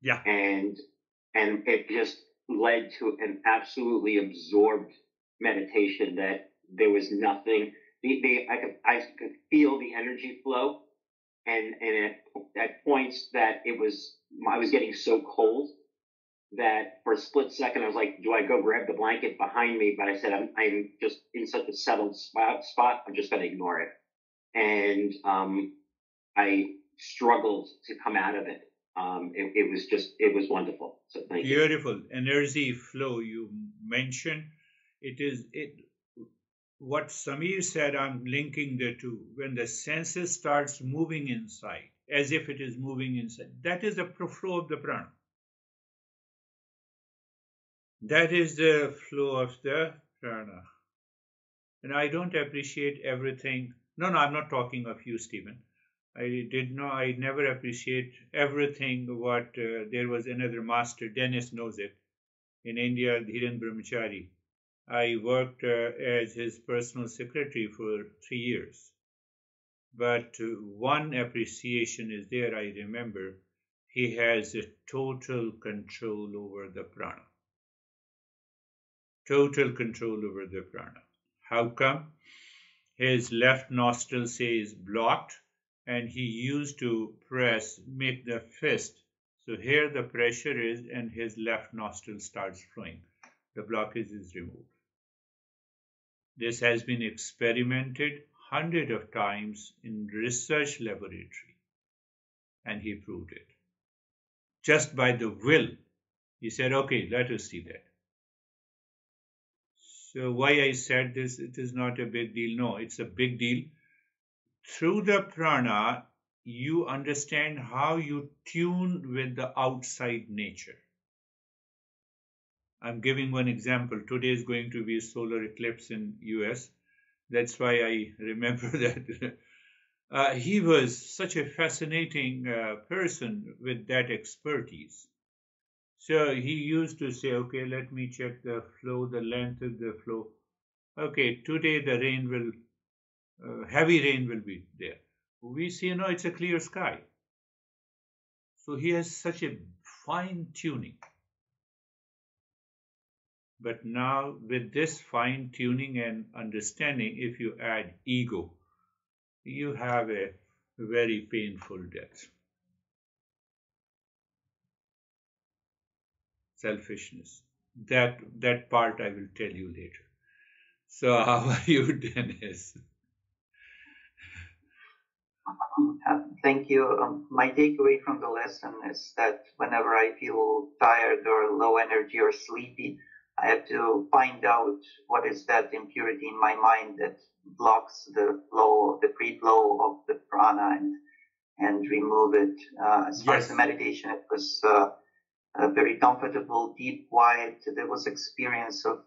Yeah. And it just led to an absolutely absorbed meditation that there was nothing. I could feel the energy flow, and at points that I was getting so cold that for a split second I was like, do I go grab the blanket behind me? But I said, I'm just in such a settled spot. I'm just going to ignore it. And I struggled to come out of it. It was wonderful. So thank you. Beautiful energy flow you mentioned. What Samir said, I'm linking the two. When the senses starts moving inside, as if it is moving inside, that is the flow of the prana. That is the flow of the prana. And I don't appreciate everything. No, I'm not talking of you, Stephen. I never appreciate everything what, there was another master, Dennis knows it, in India, Dhiren Brahmachari. I worked as his personal secretary for 3 years. But one appreciation is there, I remember. He has a total control over the prana. Total control over the prana. How come? His left nostril says blocked, and he used to make the fist. So here the pressure is, and his left nostril starts flowing. The blockage is removed. This has been experimented hundreds of times in research laboratory, and he proved it. Just by the will, he said, okay, let us see that. So why I said this, it is not a big deal. No, it's a big deal. Through the prana, you understand how you tune with the outside nature. I'm giving one example. Today is going to be a solar eclipse in US. That's why I remember that. He was such a fascinating person with that expertise. So he used to say, okay, let me check the flow, the length of the flow. Okay, today the rain will, heavy rain will be there. We see, no, it's a clear sky. So he has such a fine tuning. But now with this fine tuning and understanding, if you add ego, you have a very painful death. Selfishness. That part I will tell you later. So how are you, Dennis? Thank you. My takeaway from the lesson is that whenever I feel tired or low energy or sleepy, I have to find out what is that impurity in my mind that blocks the flow, the free flow of the prana, and remove it. As far as the meditation, it was a very comfortable, deep, quiet. There was experience of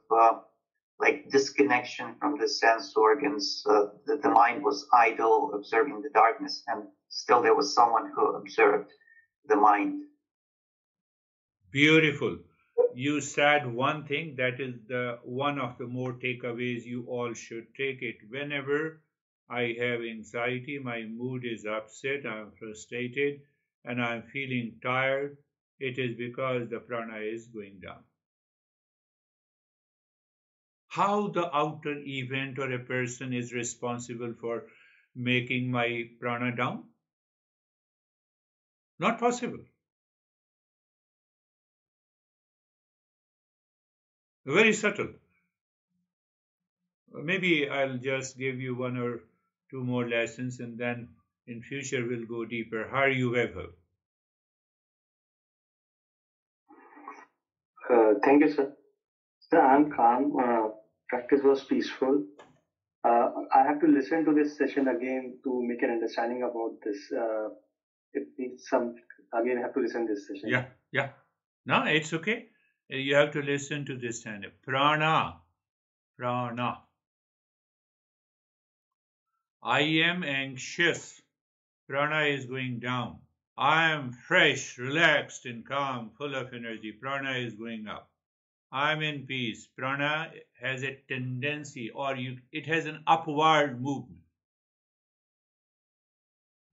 like disconnection from the sense organs. The mind was idle, observing the darkness, and still there was someone who observed the mind. Beautiful. You said one thing that is the one of the more takeaways you all should take it. Whenever I have anxiety, my mood is upset, I'm frustrated, and I'm feeling tired, it is because the prana is going down. How the outer event or a person is responsible for making my prana down? Not possible. Very subtle. Maybe I'll just give you one or two more lessons, and then in future we'll go deeper. How are you, Vaibhav? Thank you, sir. Sir, I'm calm. practice was peaceful. I have to listen to this session again to make an understanding about this. It needs some, again, I have to listen to this session. Yeah. No, it's okay. You have to listen to this kind of prana. I am anxious. Prana is going down. I am fresh, relaxed, and calm, full of energy. Prana is going up. I am in peace. Prana has a tendency, it has an upward movement.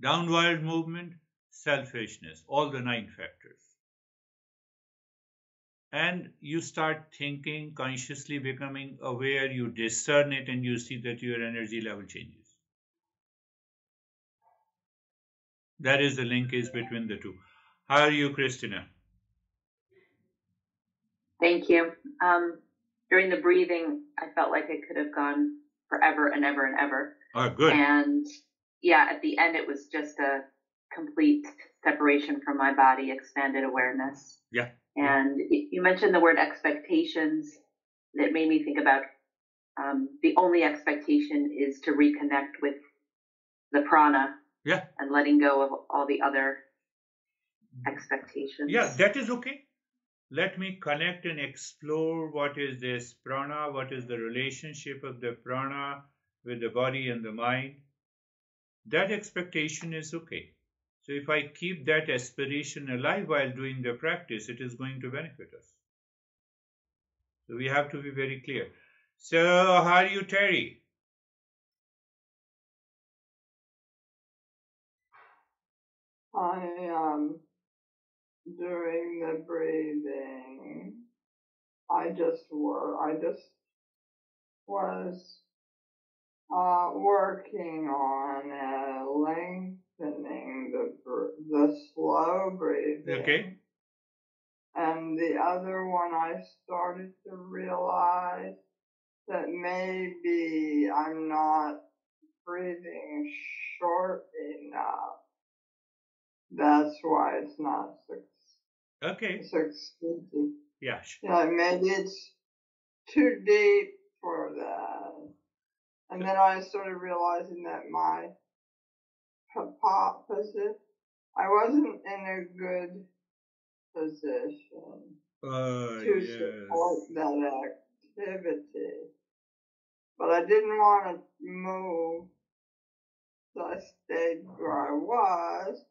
Downward movement, selfishness, all the 9 factors. And you start thinking, consciously becoming aware, you discern it, and you see that your energy level changes. That is the linkage between the two. How are you, Christina? Thank you. During the breathing, I felt like it could have gone forever and ever and ever. Oh, good. And yeah, at the end, it was just a complete separation from my body, expanded awareness. Yeah. And you mentioned the word expectations. That made me think about the only expectation is to reconnect with the prana. Yeah. And letting go of all the other expectations. Yeah, that is okay. Let me connect and explore what is this prana, what is the relationship of the prana with the body and the mind. That expectation is okay. So if I keep that aspiration alive while doing the practice, it is going to benefit us. So we have to be very clear. So how are you, Terry? During the breathing, I just was working on lengthening the slow breathing. Okay. And the other one, I started to realize that maybe I'm not breathing short enough. That's why it's not succeeding. Yeah. Maybe it's too deep for that. And then I started realizing that my position, I wasn't in a good position to support that activity. But I didn't want to move, so I stayed where I was.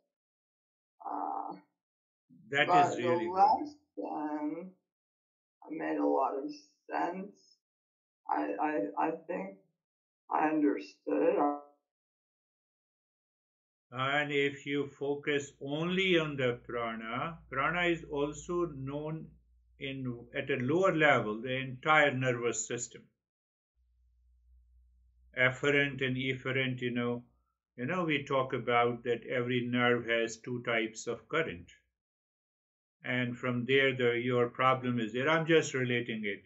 That but is really the lesson made a lot of sense. I think I understood it. And if you focus only on the prana, prana is also known at a lower level, the entire nervous system. Afferent and efferent, we talk about that every nerve has 2 types of current. And from there, your problem is there. I'm just relating it.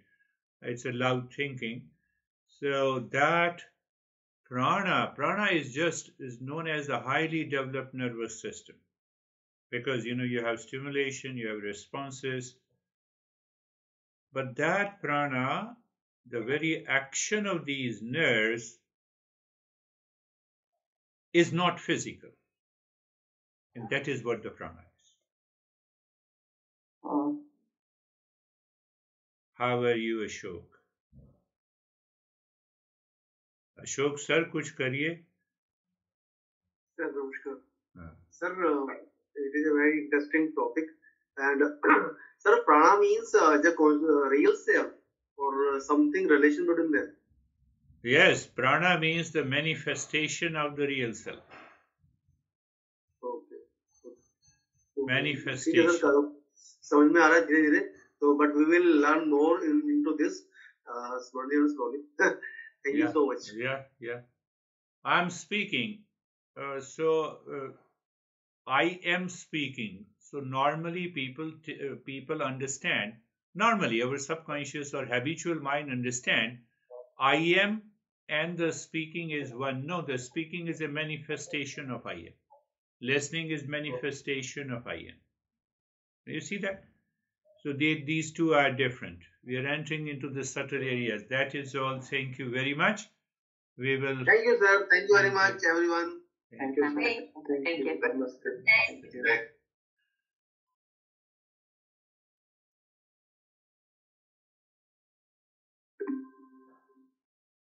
It's a loud thinking. So that prana is known as a highly developed nervous system. Because, you have stimulation, you have responses. But that prana, the very action of these nerves is not physical. And that is what the prana is. How are you, Ashok? Ashok, sir, kuch kariye. Sir, namaskar. Sir, it is a very interesting topic. And sir, prana means the real self or something relation between them. Yes, prana means the manifestation of the real self. Okay. Manifestation. समझ में आ रहा है धीरे-धीरे. So, but we will learn more into this slowly. Thank you so much. Yeah. I'm speaking. I am speaking. So normally people understand. Normally our subconscious or habitual mind understand. I am and the speaking is one. No, the speaking is a manifestation of I am. Listening is manifestation of I am. You see that? So these two are different. We are entering into the subtle areas. That is all. Thank you very much. We will. Thank you, sir. Thank you very much, everyone. Thank you, sir. Thank you. Thank you. Namaste. Okay.